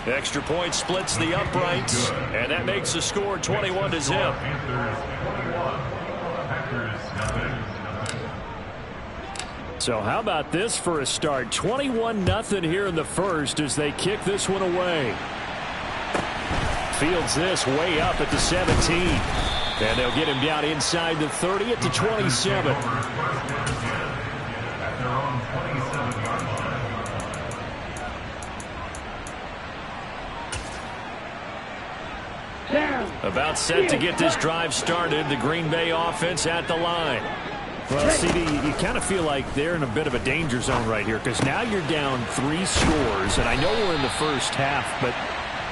Extra point splits the uprights, and that makes the score 21-0. So how about this for a start? 21-0 here in the first as they kick this one away. Fields this way up at the 17. And they'll get him down inside the 30 at the 27. About set to get this drive started. The Green Bay offense at the line. Well, CD, you kind of feel like they're in a bit of a danger zone right here because now you're down 3 scores, and I know we're in the first half, but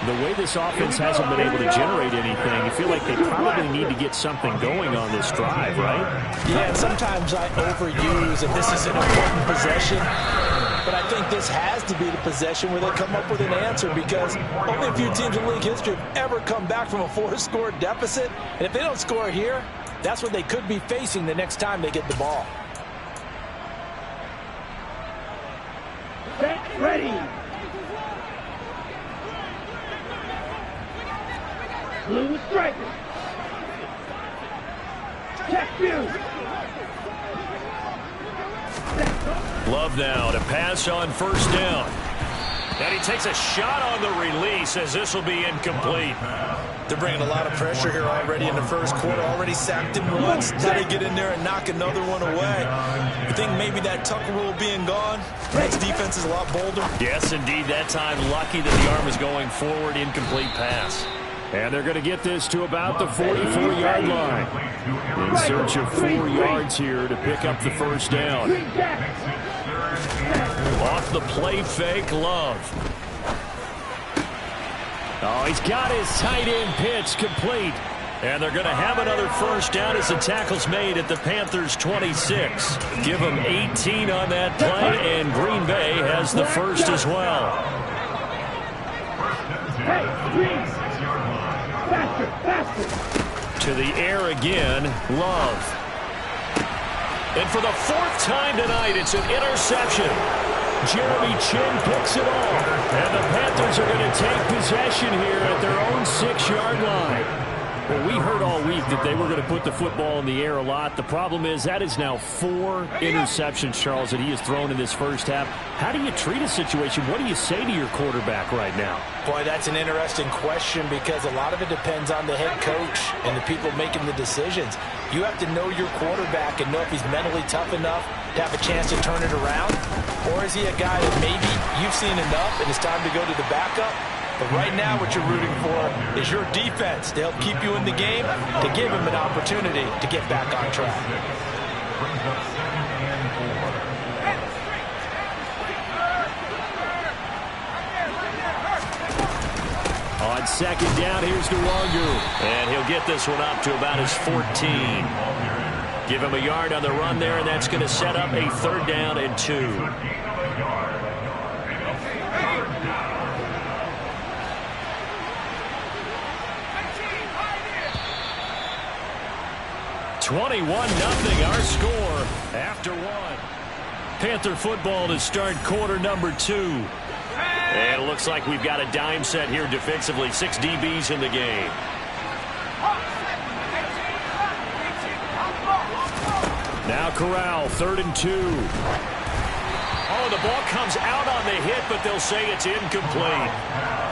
the way this offense hasn't been able to generate anything, you feel like they probably need to get something going on this drive, right? Yeah, and sometimes I overuse if this is an important possession, but I think this has to be the possession where they come up with an answer because only a few teams in league history have ever come back from a 4-score deficit, and if they don't score here, that's what they could be facing the next time they get the ball. Set, ready. Blue striker. Check view. Love now to pass on first down. And he takes a shot on the release as this will be incomplete. They're bringing a lot of pressure here already in the first quarter. Already sacked him once. Now they get in there and knock another one away. I think maybe that Tucker rule being gone, Reds defense is a lot bolder. Yes, indeed. That time lucky that the arm is going forward. Incomplete pass. And they're going to get this to about the 44-yard line. In search of 4 yards here to pick up the first down. Off the play fake, Love. Oh, he's got his tight end pitch complete. And they're going to have another first down as the tackle's made at the Panthers' 26. Give them 18 on that play, and Green Bay has the first as well. Hey, Green. Faster, faster. To the air again, Love. And for the 4th time tonight, it's an interception. Jeremy Chinn picks it off. And the Panthers are going to take possession here at their own 6-yard line. Well, we heard all week that they were going to put the football in the air a lot. The problem is that is now 4 interceptions, Charles, that he has thrown in this first half. How do you treat a situation? What do you say to your quarterback right now? Boy, that's an interesting question because a lot of it depends on the head coach and the people making the decisions. You have to know your quarterback and know if he's mentally tough enough to have a chance to turn it around, or is he a guy that maybe you've seen enough and it's time to go to the backup? But right now what you're rooting for is your defense to help keep you in the game, to give him an opportunity to get back on track. On second down, here's Nwangu. And he'll get this one up to about his 14. Give him a yard on the run there, and that's going to set up a 3rd down and 2. 21-0 our score after 1. Panther football to start quarter number 2. And it looks like we've got a dime set here defensively. 6 DBs in the game. Now Corral, 3rd and 2. Oh, the ball comes out on the hit, but they'll say it's incomplete.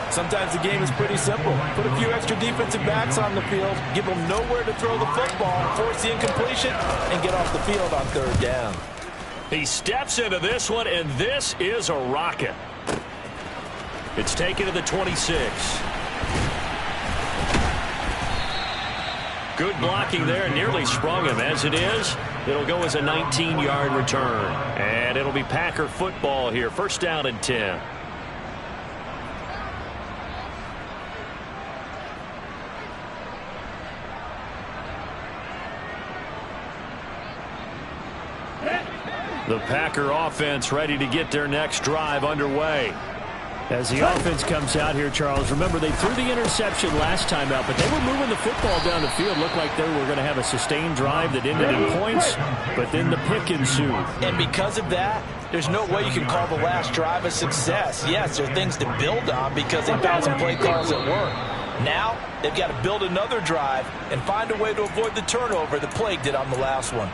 Sometimes the game is pretty simple. Put a few extra defensive backs on the field, give them nowhere to throw the football, force the incompletion, and get off the field on 3rd down. He steps into this one, and this is a rocket. It's taken to the 26. Good blocking there, nearly sprung him. As it is, it'll go as a 19-yard return. And it'll be Packer football here. 1st down and 10. The Packer offense ready to get their next drive underway. As the offense comes out here, Charles, remember they threw the interception last time out, but they were moving the football down the field. Looked like they were going to have a sustained drive that ended in points, but then the pick ensued. And because of that, there's no way you can call the last drive a success. Yes, there are things to build on because they found some play calls that work. Now, they've got to build another drive and find a way to avoid the turnover the Plague did on the last one.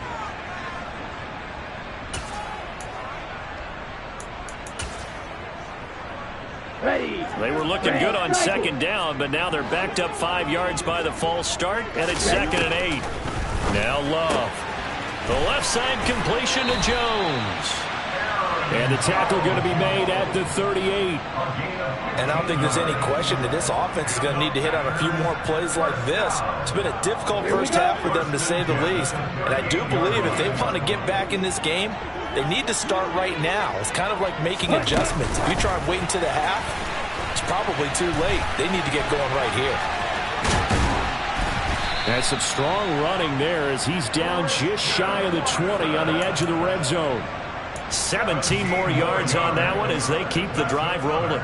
They were looking good on second down, but now they're backed up 5 yards by the false start, and it's 2nd and 8. Now Love. The left side completion to Jones. And the tackle going to be made at the 38. And I don't think there's any question that this offense is going to need to hit on a few more plays like this. It's been a difficult first half for them, to say the least. And I do believe if they want to get back in this game, they need to start right now. It's kind of like making adjustments. If you try and wait until the half, it's probably too late. They need to get going right here. That's some strong running there as he's down just shy of the 20 on the edge of the red zone. 17 more yards on that one as they keep the drive rolling.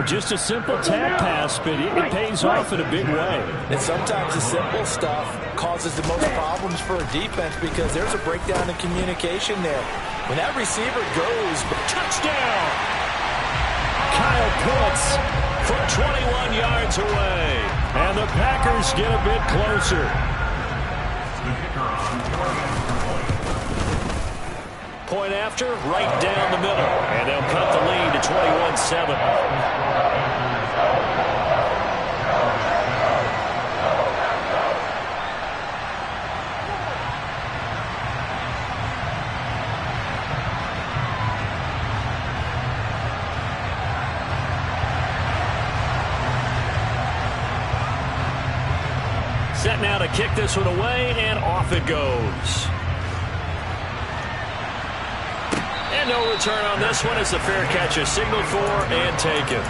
Just a simple tap pass, but it pays off in a big way. And sometimes the simple stuff causes the most problems for a defense because there's a breakdown in communication there. When that receiver goes, touchdown! Kyle Pitts from 21 yards away. And the Packers get a bit closer. Point after, right down the middle. And they'll cut the lead to 21-7. Set now to kick this one away, and off it goes. And no return on this one as the fair catch is signaled for and taken.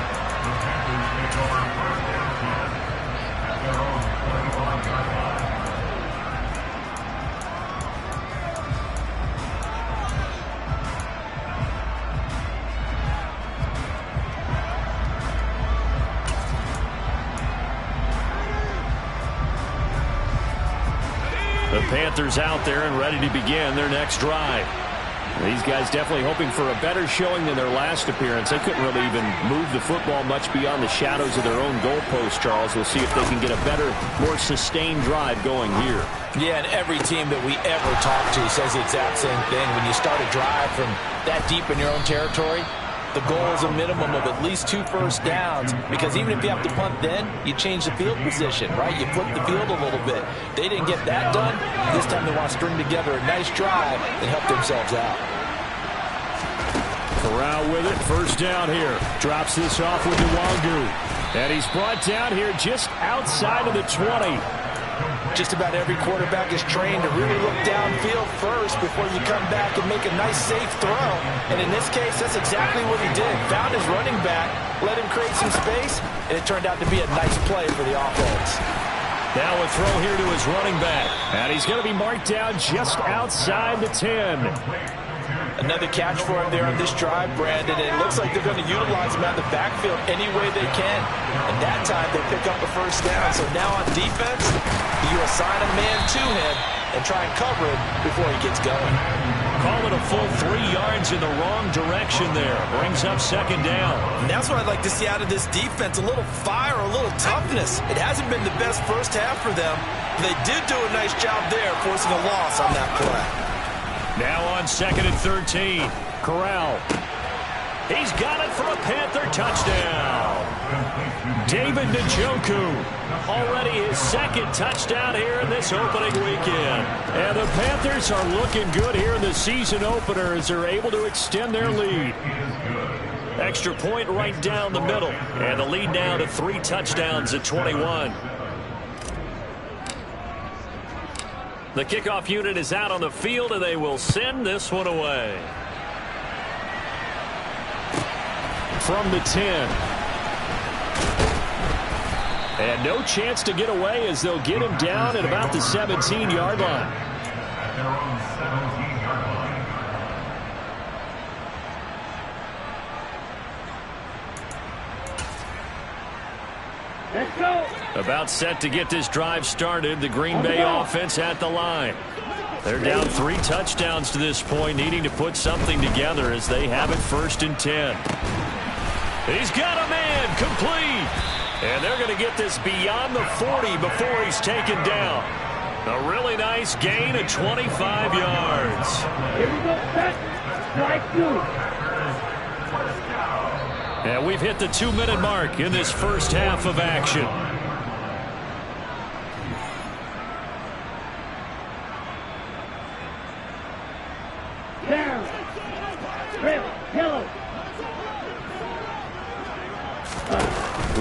The Panthers out there and ready to begin their next drive. These guys definitely hoping for a better showing than their last appearance. They couldn't really even move the football much beyond the shadows of their own goalpost, Charles. We'll see if they can get a better, more sustained drive going here. Yeah, and every team that we ever talk to says the exact same thing. When you start a drive from that deep in your own territory, the goal is a minimum of at least 2 first downs, because even if you have to punt then, you change the field position, right? You flip the field a little bit. They didn't get that done. This time they want to string together a nice drive and help themselves out. Corral with it, first down here. Drops this off with Nwangu. And he's brought down here just outside of the 20. Just about every quarterback is trained to really look downfield first before you come back and make a nice, safe throw. And in this case, that's exactly what he did. Found his running back, let him create some space, and it turned out to be a nice play for the offense. Now a throw here to his running back. And he's going to be marked down just outside the 10. Another catch for him there on this drive, Brandon, and it looks like they're going to utilize him out of the backfield any way they can. And that time they pick up a first down. So now on defense, you assign a man to him and try and cover him before he gets going. Call it a full 3 yards in the wrong direction there. Brings up second down. And that's what I'd like to see out of this defense, a little fire, a little toughness. It hasn't been the best first half for them. They did do a nice job there, forcing a loss on that play. Now on 2nd and 13. Corral. He's got it for a Panther touchdown. David Njoku. Already his second touchdown here in this opening weekend. And the Panthers are looking good here in the season opener as they're able to extend their lead. Extra point right down the middle. And the lead now to 3 touchdowns at 21. The kickoff unit is out on the field, and they will send this one away. From the 10. And no chance to get away as they'll get him down at about the 17-yard line. Let's go. About set to get this drive started. The Green Bay offense at the line. They're down 3 touchdowns to this point, needing to put something together as they have it 1st and 10. He's got a man, complete. And they're going to get this beyond the 40 before he's taken down. A really nice gain of 25 yards. Here we go, set, strike 2. And we've hit the 2-minute mark in this first half of action. Down. Red, yellow.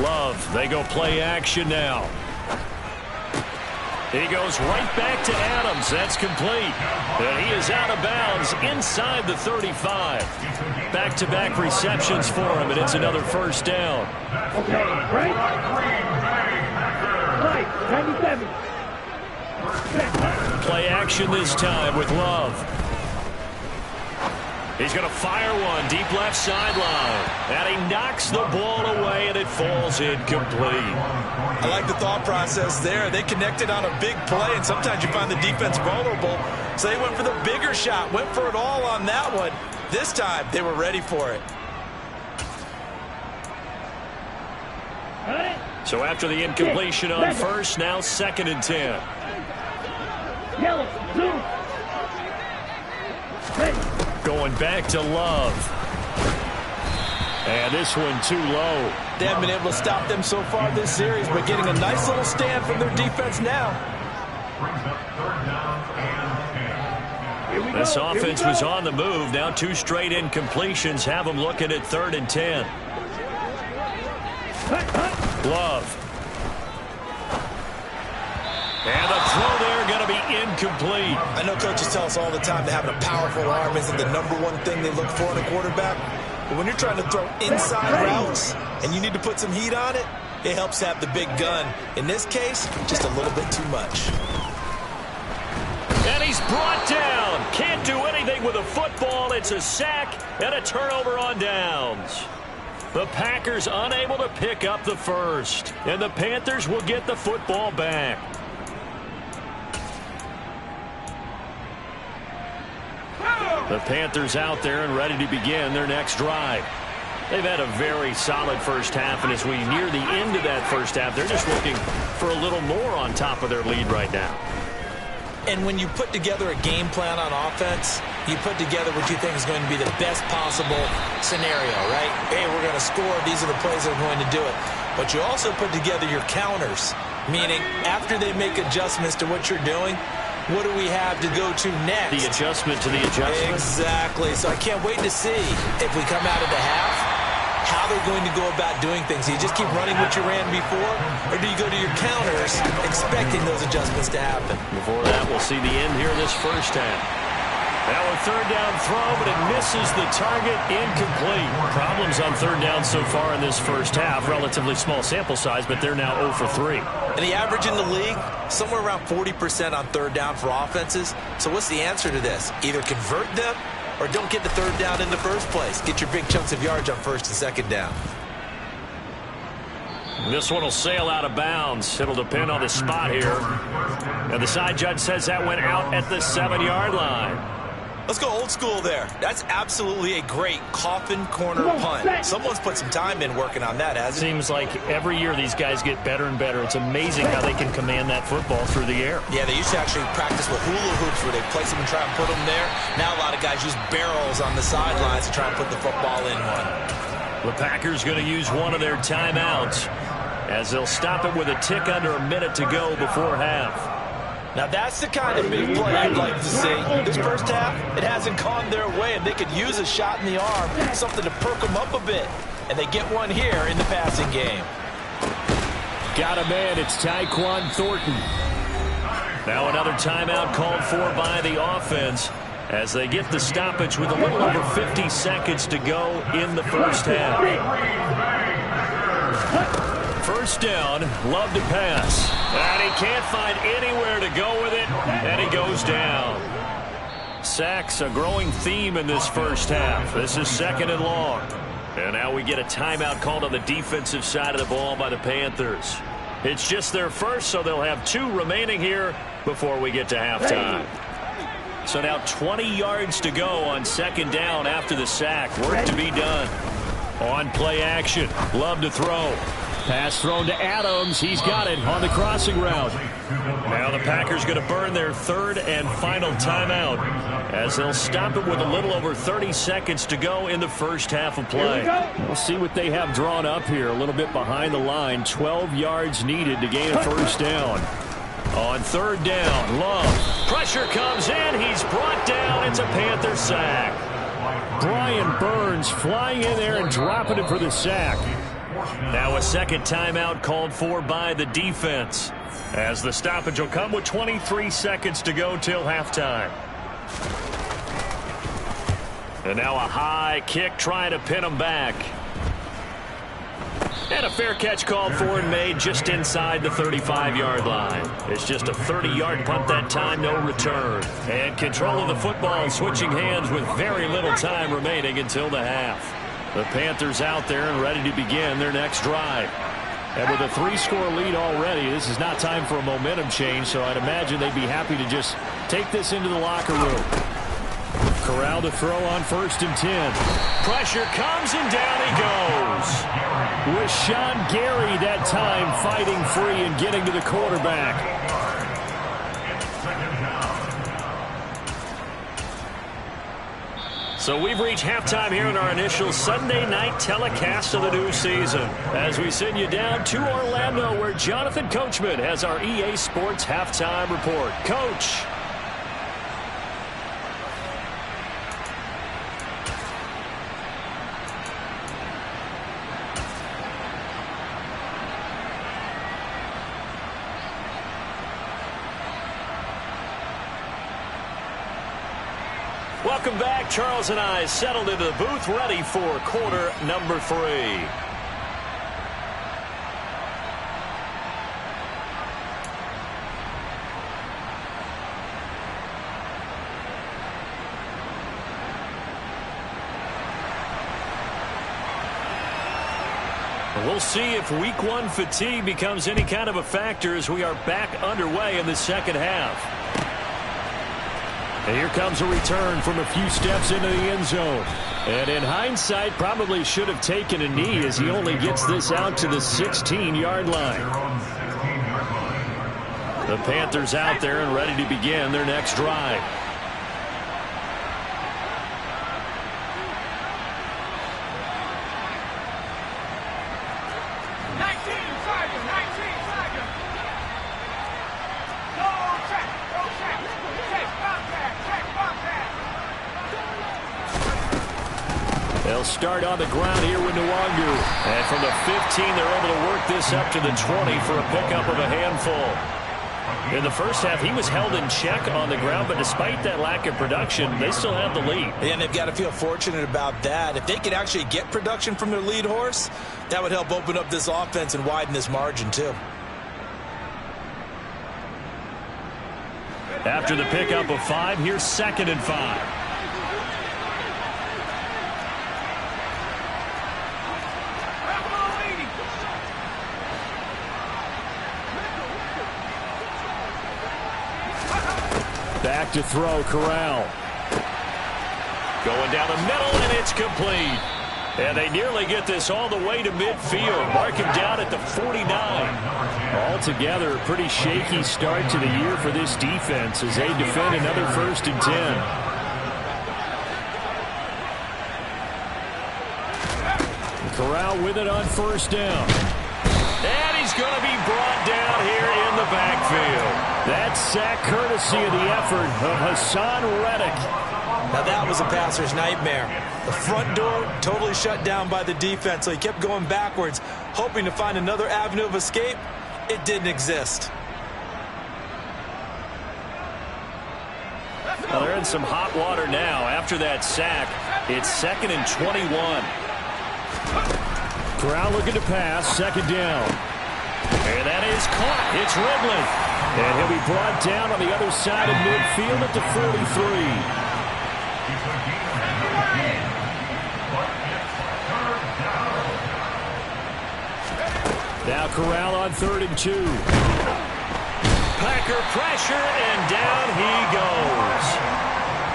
Love, they go play action now. He goes right back to Adams. That's complete. And he is out of bounds inside the 35. Back-to-back receptions for him, and it's another first down. Okay, right. Right, 97. Play action this time with Love. He's going to fire one deep left sideline. And he knocks the ball away, and it falls incomplete. I like the thought process there. They connected on a big play, and sometimes you find the defense vulnerable. So they went for the bigger shot, went for it all on that one. This time, they were ready for it. So after the incompletion on first, now 2nd and 10. Yellow, blue. Ready. Going back to Love. And this one too low. They haven't been able to stop them so far this series, but getting a nice little stand from their defense now. This offense was on the move. Now 2 straight incompletions have them looking at 3rd and 10. Love. And the throw there going to be incomplete. I know coaches tell us all the time that having a powerful arm isn't the #1 thing they look for in a quarterback. But when you're trying to throw inside routes and you need to put some heat on it, it helps have the big gun. In this case, just a little bit too much. And he's brought down. Can't do anything with a football. It's a sack and a turnover on downs. The Packers unable to pick up the first. And the Panthers will get the football back. The Panthers out there and ready to begin their next drive. They've had a very solid first half, and as we near the end of that first half, they're just looking for a little more on top of their lead right now. And when you put together a game plan on offense, you put together what you think is going to be the best possible scenario, right? Hey, we're going to score. These are the plays that are going to do it. But you also put together your counters, meaning after they make adjustments to what you're doing, what do we have to go to next? The adjustment to the adjustment. Exactly. So I can't wait to see if we come out of the half, how they're going to go about doing things. Do you just keep running what you ran before, or do you go to your counters expecting those adjustments to happen? Before that, we'll see the end here of this first half. Now a 3rd down throw, but it misses the target, incomplete. Problems on 3rd down so far in this first half. Relatively small sample size, but they're now 0 for 3. And the average in the league, somewhere around 40% on 3rd down for offenses. So what's the answer to this? Either convert them or don't get the 3rd down in the first place. Get your big chunks of yards on 1st and 2nd down. This one will sail out of bounds. It'll depend on the spot here. And the side judge says that went out at the 7-yard line. Let's go old school there. That's absolutely a great coffin corner punt. Someone's put some time in working on that, hasn't it? Seems like every year these guys get better and better. It's amazing how they can command that football through the air. Yeah, they used to actually practice with hula hoops where they place them and try and put them there. Now a lot of guys use barrels on the sidelines to try and put the football in one. The Packers going to use one of their timeouts as they'll stop it with a tick under a minute to go before half. Now that's the kind of big play I'd like to see. This first half, it hasn't gone their way, and they could use a shot in the arm, something to perk them up a bit. And they get one here in the passing game. Got a man, it's Tyquan Thornton. Now another timeout called for by the offense as they get the stoppage with a little over 50 seconds to go in the first half. First down, Love to pass. And he can't find anywhere to go with it, and he goes down. Sacks, a growing theme in this first half. This is 2nd and long. And now we get a timeout called on the defensive side of the ball by the Panthers. It's just their first, so they'll have 2 remaining here before we get to halftime. So now 20 yards to go on second down after the sack. Work to be done. On play action. Love to throw. Pass thrown to Adams. He's got it on the crossing route. Now the Packers going to burn their third and final timeout as they'll stop it with a little over 30 seconds to go in the first half of play. We'll see what they have drawn up here. A little bit behind the line. 12 yards needed to gain a first down. On third down, Love. Pressure comes in. He's brought down. It's a Panther sack. Brian Burns flying in there and dropping it for the sack. Now a second timeout called for by the defense, as the stoppage will come with 23 seconds to go till halftime. And now a high kick trying to pin them back. And a fair catch called for and made just inside the 35-yard line. It's just a 30-yard punt that time, no return. And control of the football switching hands with very little time remaining until the half. The Panthers out there and ready to begin their next drive. And with a 3-score lead already, this is not time for a momentum change, so I'd imagine they'd be happy to just take this into the locker room. Corral to throw on 1st and 10. Pressure comes and down he goes. With Sean Gary that time fighting free and getting to the quarterback. So we've reached halftime here in our initial Sunday night telecast of the new season, as we send you down to Orlando, where Jonathan Coachman has our EA Sports halftime report. Coach. Welcome back. Charles and I settled into the booth, ready for quarter number 3. We'll see if week 1 fatigue becomes any kind of a factor as we are back underway in the second half. And here comes a return from a few steps into the end zone. And in hindsight, probably should have taken a knee as he only gets this out to the 16-yard line. The Panthers out there and ready to begin their next drive. They'll start on the ground here with Nwangu. And from the 15, they're able to work this up to the 20 for a pickup of a handful. In the first half, he was held in check on the ground, but despite that lack of production, they still have the lead. And they've got to feel fortunate about that. If they could actually get production from their lead horse, that would help open up this offense and widen this margin, too. After the pickup of 5, here's 2nd and 5. Back to throw, Corral. Going down the middle, and it's complete. And they nearly get this all the way to midfield, marking down at the 49. Altogether, a pretty shaky start to the year for this defense as they defend another 1st and 10. Corral with it on 1st down. And he's going to be brought down here in the backfield. That sack courtesy of the effort of Hassan Reddick. Now that was a passer's nightmare. The front door totally shut down by the defense, so he kept going backwards, hoping to find another avenue of escape. It didn't exist. Well, they're in some hot water now. After that sack, it's 2nd and 21. Corral looking to pass, 2nd down. And that is caught. It's Ridley. And he'll be brought down on the other side of midfield at the 43. Now Corral on 3rd and 2. Packer pressure, and down he goes.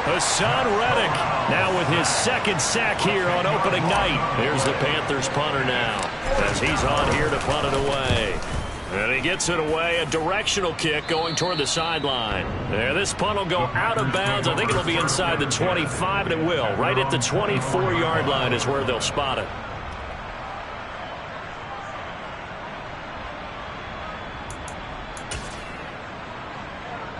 Hassan Reddick now with his second sack here on opening night. Here's the Panthers punter now as he's on here to punt it away. And he gets it away, a directional kick going toward the sideline. There, this punt will go out of bounds. I think it'll be inside the 25, and it will. Right at the 24-yard line is where they'll spot it.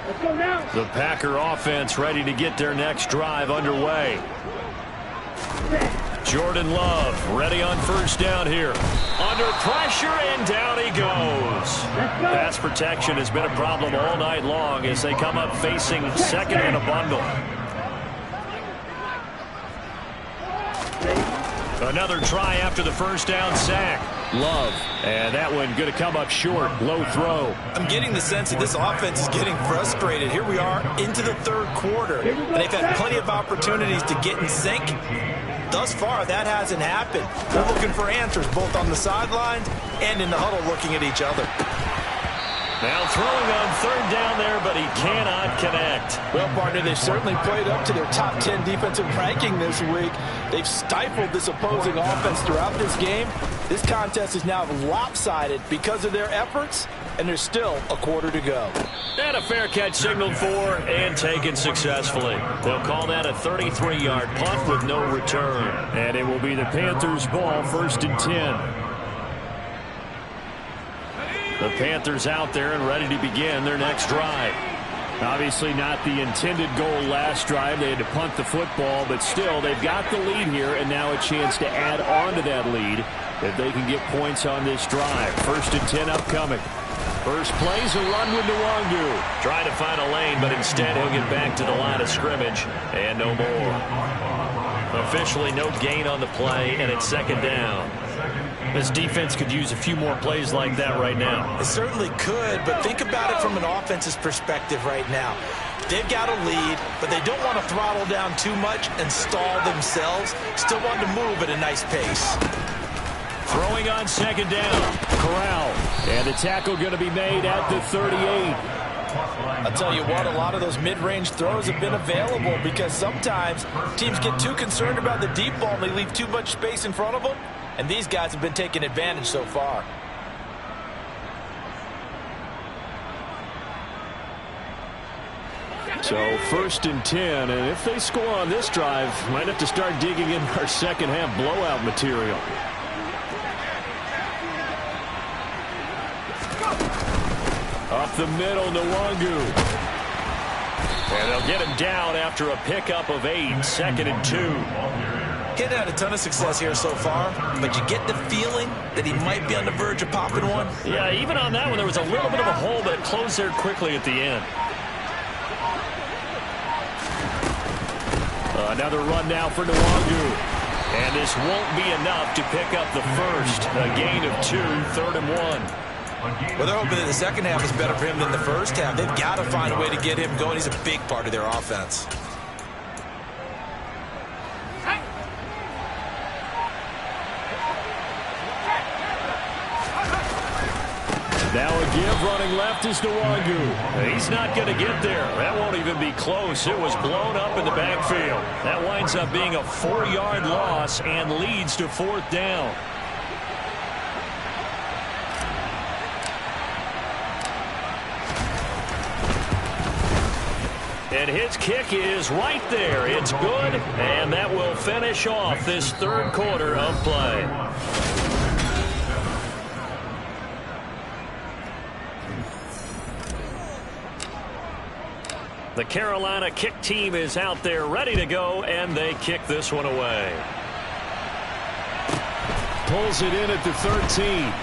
Let's go now. The Packer offense ready to get their next drive underway. Jordan Love ready on first down here. Under pressure, and down he goes. Pass protection has been a problem all night long as they come up facing second and a bundle. Another try after the first down sack. Love, and that one going to come up short. Low throw. I'm getting the sense that this offense is getting frustrated. Here we are into the third quarter, and they've had plenty of opportunities to get in sync. Thus far, that hasn't happened. They're looking for answers both on the sidelines and in the huddle looking at each other. Now throwing on third down there, but he cannot connect. Well, partner, they've certainly played up to their top 10 defensive ranking this week. They've stifled this opposing offense throughout this game. This contest is now lopsided because of their efforts, and there's still a quarter to go. And a fair catch signaled for and taken successfully. They'll call that a 33-yard punt with no return. And it will be the Panthers' ball, 1st and 10. The Panthers out there and ready to begin their next drive. Obviously not the intended goal last drive. They had to punt the football, but still they've got the lead here and now a chance to add on to that lead if they can get points on this drive. 1st and 10 upcoming. First play's a run with Nwangu. Trying to find a lane, but instead he'll get back to the line of scrimmage and no more. Officially no gain on the play, and it's 2nd down. This defense could use a few more plays like that right now. It certainly could, but think about it from an offense's perspective right now. They've got a lead, but they don't want to throttle down too much and stall themselves. Still want to move at a nice pace. Throwing on 2nd down. Corral. And the tackle going to be made at the 38. I'll tell you what, a lot of those mid-range throws have been available because sometimes teams get too concerned about the deep ball and they leave too much space in front of them. And these guys have been taking advantage so far. So 1st and 10, and if they score on this drive, might have to start digging in our second half blowout material. Up the middle, Nwangu. And they'll get him down after a pickup of 8, 2nd and 2. He's had a ton of success here so far, but you get the feeling that he might be on the verge of popping one. Yeah, even on that one, there was a little bit of a hole, but it closed there quickly at the end. Another run now for Nwangu. And this won't be enough to pick up the first. A gain of 2, 3rd and 1. Well, they're hoping that the second half is better for him than the first half. They've got to find a way to get him going. He's a big part of their offense. Now a give running left is Nwangu. He's not going to get there. That won't even be close. It was blown up in the backfield. That winds up being a 4-yard loss and leads to 4th down. And his kick is right there. It's good, and that will finish off this 3rd quarter of play. The Carolina kick team is out there ready to go, and they kick this one away. Pulls it in at the 13.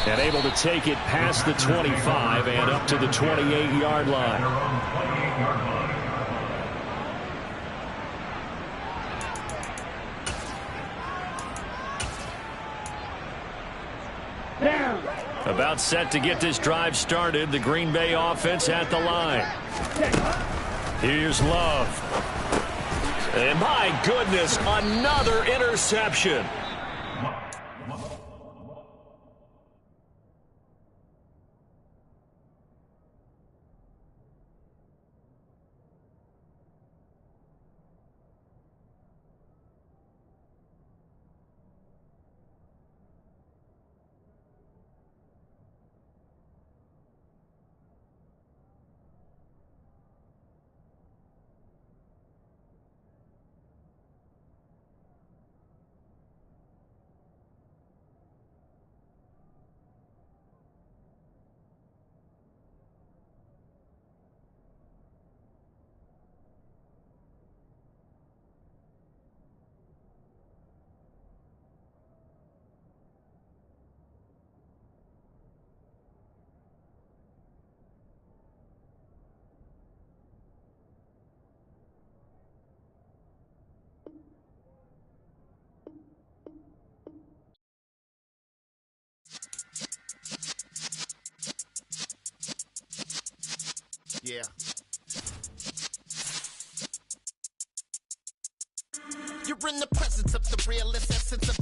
And able to take it past the 25 and up to the 28-yard line. Down. About set to get this drive started. The Green Bay offense at the line. Here's Love. And my goodness, another interception. Yeah. You're in the presence of the realest essence of